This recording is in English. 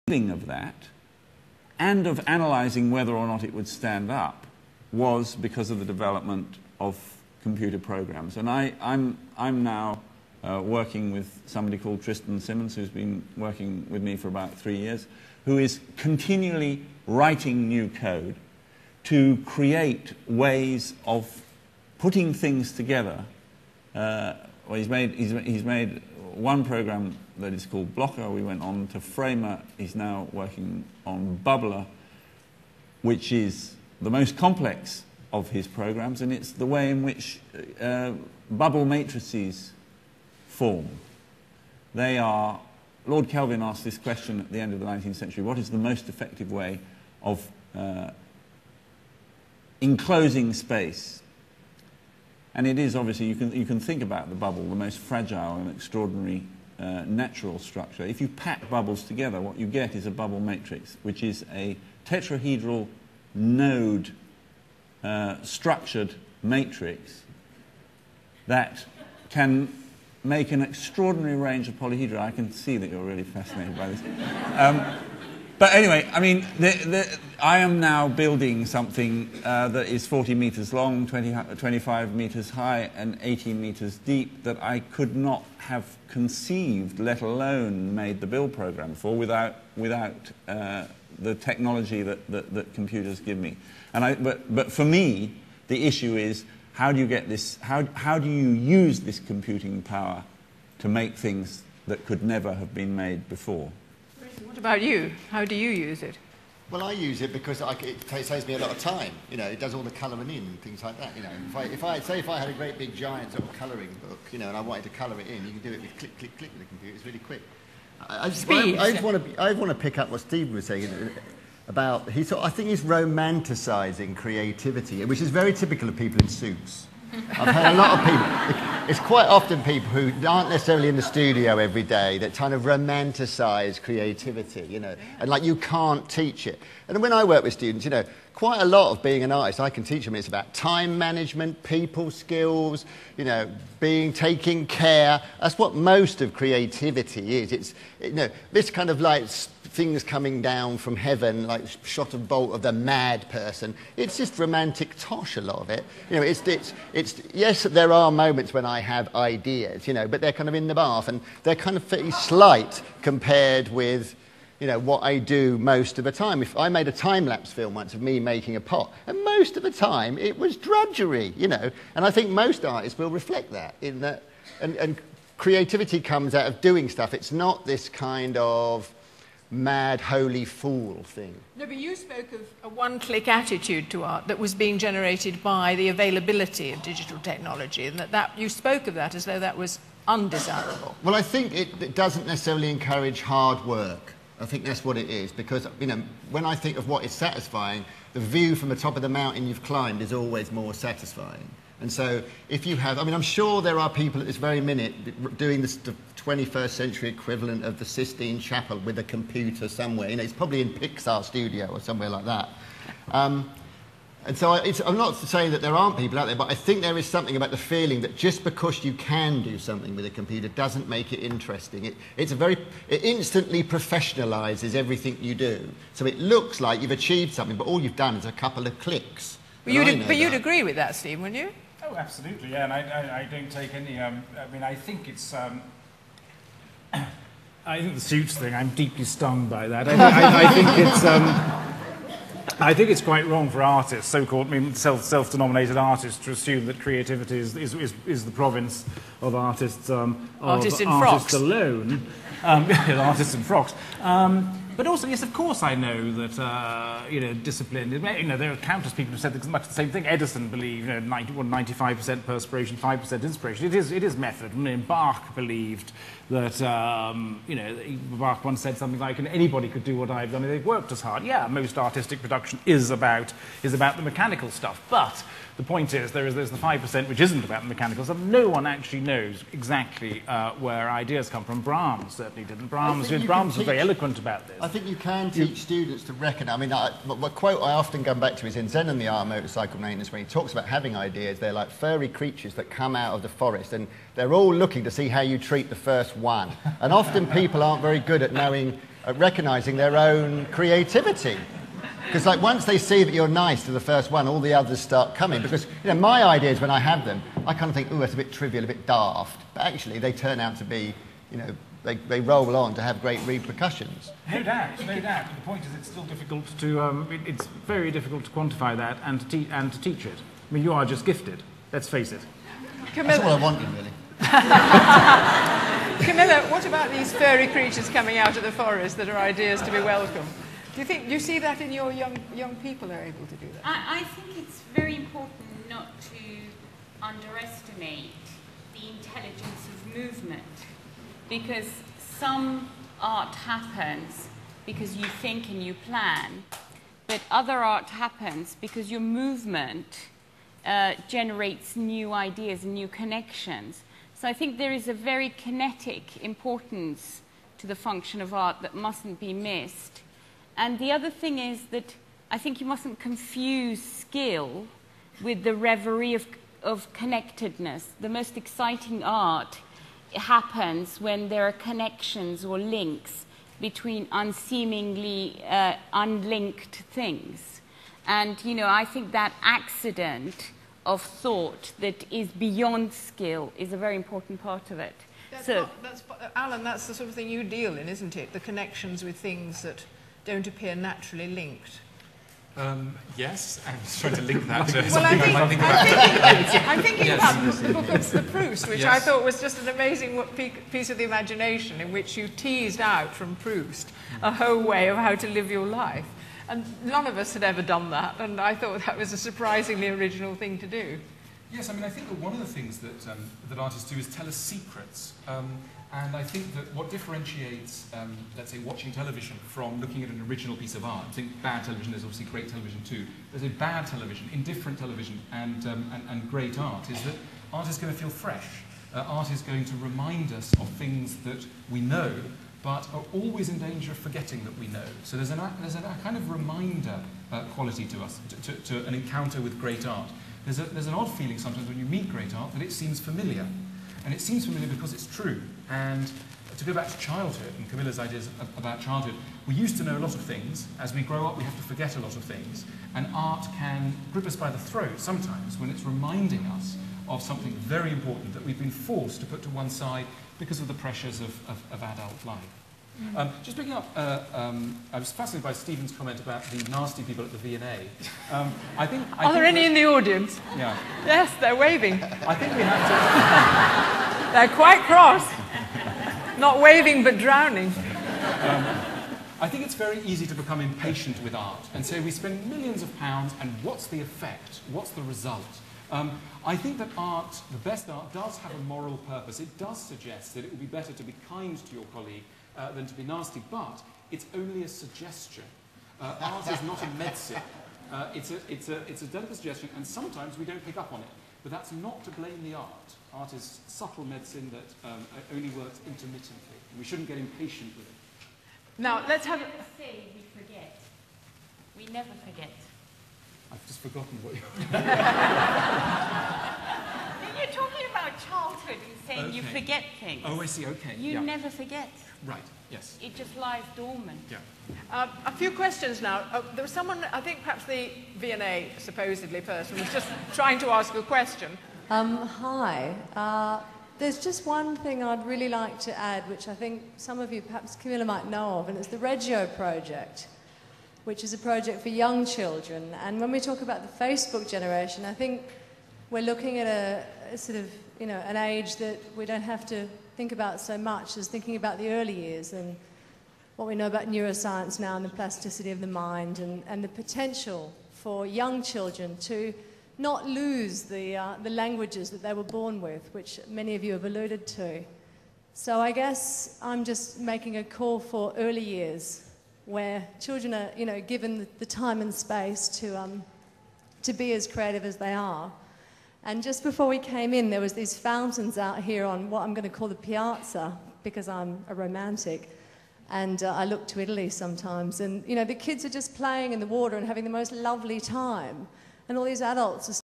feeling of that and of analysing whether or not it would stand up was because of the development of computer programs. And I'm now working with somebody called Tristan Simmons, who's been working with me for about 3 years, who is continually writing new code to create ways of putting things together. Well, he's made one program that is called Blocker. We went on to Framer. He's now working on Bubbler, which is the most complex of his programs, and it's the way in which bubble matrices form. They are... Lord Kelvin asked this question at the end of the 19th century: what is the most effective way of enclosing space? And it is, obviously, you can think about the bubble, the most fragile and extraordinary natural structure. If you pack bubbles together, what you get is a bubble matrix, which is a tetrahedral node structured matrix that can make an extraordinary range of polyhedra. I can see that you're really fascinated by this. But anyway, I mean, I am now building something that is 40 meters long, 25 meters high, and 18 meters deep that I could not have conceived, let alone made the build program for, without the technology that computers give me. But for me, the issue is, how do you get this? How do you use this computing power to make things that could never have been made before? What about you? How do you use it? Well, I use it because it saves me a lot of time. You know, it does all the colouring in and things like that. You know, if I had a great big giant sort of colouring book, you know, and I wanted to colour it in, you can do it with click, click, click with the computer. It's really quick. I just want to pick up what Stephen was saying about. I think he's romanticising creativity, which is very typical of people in suits. I've had a lot of people. It's quite often people who aren't necessarily in the studio every day that kind of romanticize creativity, you know, and like you can't teach it. And when I work with students, you know, quite a lot of being an artist, I can teach them. It's about time management, people skills, you know, taking care. That's what most of creativity is. It's, you know, this kind of like things coming down from heaven, like shot of bolt of the mad person. It's just romantic tosh, a lot of it. You know, it's yes, there are moments when I have ideas, you know, but they're kind of in the bath, and they're kind of pretty slight compared with, you know, what I do most of the time. If I made a time-lapse film once of me making a pot, and most of the time it was drudgery, you know, and I think most artists will reflect that in that, and creativity comes out of doing stuff. It's not this kind of mad holy fool thing. No, but you spoke of a one-click attitude to art that was being generated by the availability of digital technology, and that you spoke of that as though that was undesirable. Well, I think it doesn't necessarily encourage hard work. I think that's what it is, because, you know, when I think of what is satisfying, the view from the top of the mountain you've climbed is always more satisfying. And so if you have, I mean, I'm sure there are people at this very minute doing the 21st century equivalent of the Sistine Chapel with a computer somewhere. You know, it's probably in Pixar Studio or somewhere like that. And so I'm not saying that there aren't people out there, but I think there is something about the feeling that just because you can do something with a computer doesn't make it interesting. It instantly professionalises everything you do. So it looks like you've achieved something, but all you've done is a couple of clicks. But you'd agree with that, Steve, wouldn't you? Oh, absolutely, yeah, and I don't take any... I mean, I think it's... I think the suits thing, I'm deeply stung by that. I think it's quite wrong for artists, so-called self-denominated artists, to assume that creativity is the province of artists artists in artists frocks alone. Artists in frocks. But also, yes, of course, I know that you know, discipline. You know, there are countless people who said much the same thing. Edison believed, you know, 95% perspiration, 5% inspiration. It is method. I mean, Bach believed that, you know, Bach once said something like, anybody could do what I've done if they worked as hard. Yeah, most artistic production is about the mechanical stuff, but the point is, there's the 5% which isn't about the mechanical stuff. No one actually knows exactly where ideas come from. Brahms certainly didn't. Brahms was very eloquent about this. I think you can teach students to recognise. I mean, the quote I often come back to is in Zen and the Art of Motorcycle Maintenance, when he talks about having ideas. They're like furry creatures that come out of the forest, and they're all looking to see how you treat the first one. And often people aren't very good at knowing recognising their own creativity. Because like once they see that you're nice to the first one, all the others start coming. Because my ideas, when I have them, I kind of think, oh, that's a bit trivial, a bit daft. But actually, they turn out to be, they roll on to have great repercussions. No doubt, no doubt. But the point is, it's still difficult to. It's very difficult to quantify that and to teach it. I mean, you are just gifted. Let's face it. Camila. That's all I wanted, really. Camila, what about these furry creatures coming out of the forest that are ideas to be welcome? Do you see that in your young people are able to do that? I think it's very important not to underestimate the intelligence of movement, because some art happens because you think and you plan, but other art happens because your movement generates new ideas and new connections. So I think there is a very kinetic importance to the function of art that mustn't be missed. And the other thing is that I think you mustn't confuse skill with the reverie of connectedness. The most exciting art happens when there are connections or links between unseemingly unlinked things. And, I think that accident of thought that is beyond skill is a very important part of it. Alan, that's the sort of thing you deal in, isn't it? The connections with things that don't appear naturally linked. Yes, I'm just trying to link that to Well, something I might think about. I'm thinking Yes. about the book of the Proust, which I Yes. thought was just an amazing piece of the imagination in which you teased out from Proust a whole way of how to live your life. And none of us had ever done that, and I thought that was a surprisingly original thing to do. Yes, I mean, I think that one of the things that artists do is tell us secrets. And I think that what differentiates, let's say, watching television from looking at an original piece of art, I think bad television is obviously great television too. There's a bad television, indifferent television, and great art is that art is going to feel fresh. Art is going to remind us of things that we know, but are always in danger of forgetting that we know. So there's a kind of reminder quality to us, to an encounter with great art. There's an odd feeling sometimes when you meet great art that it seems familiar. And it seems familiar because it's true. And to go back to childhood, and Camilla's ideas about childhood, we used to know a lot of things. As we grow up, we have to forget a lot of things. And art can grip us by the throat sometimes when it's reminding us of something very important that we've been forced to put to one side because of the pressures of adult life. Just picking up, I was fascinated by Stephen's comment about the nasty people at the V&A. Are there any in the audience? Yeah. Yes, they're waving. I think we have They're quite cross. Not waving, but drowning. I think it's very easy to become impatient with art and say we spend millions of pounds and what's the effect? What's the result? I think that art, the best art, does have a moral purpose. It does suggest that it would be better to be kind to your colleague than to be nasty, but it's only a suggestion. Art is not a medicine. It's a delicate suggestion, and sometimes we don't pick up on it. But that's not to blame the art. Art is subtle medicine that only works intermittently. And we shouldn't get impatient with it. Now, let's have... We never say we forget. We never forget. I've just forgotten what You're talking about childhood and saying you forget things. Oh, I see, okay. You never forget. Right, yes. It just lies dormant. Yeah. a few questions now. There was someone, I think perhaps the V&A supposedly person, was just trying to ask a question. Hi. There's just one thing I'd really like to add, which I think some of you, perhaps Camila, might know of, and it's the Reggio project, which is a project for young children. And when we talk about the Facebook generation, I think we're looking at a sort of, an age that we don't have to think about so much as thinking about the early years and what we know about neuroscience now and the plasticity of the mind and the potential for young children to not lose the languages that they were born with, which many of you have alluded to. So I guess I'm just making a call for early years where children are, given the time and space to be as creative as they are. And just before we came in, there was these fountains out here on what I'm going to call the piazza, because I'm a romantic. And I look to Italy sometimes, and the kids are just playing in the water and having the most lovely time. And all these adults are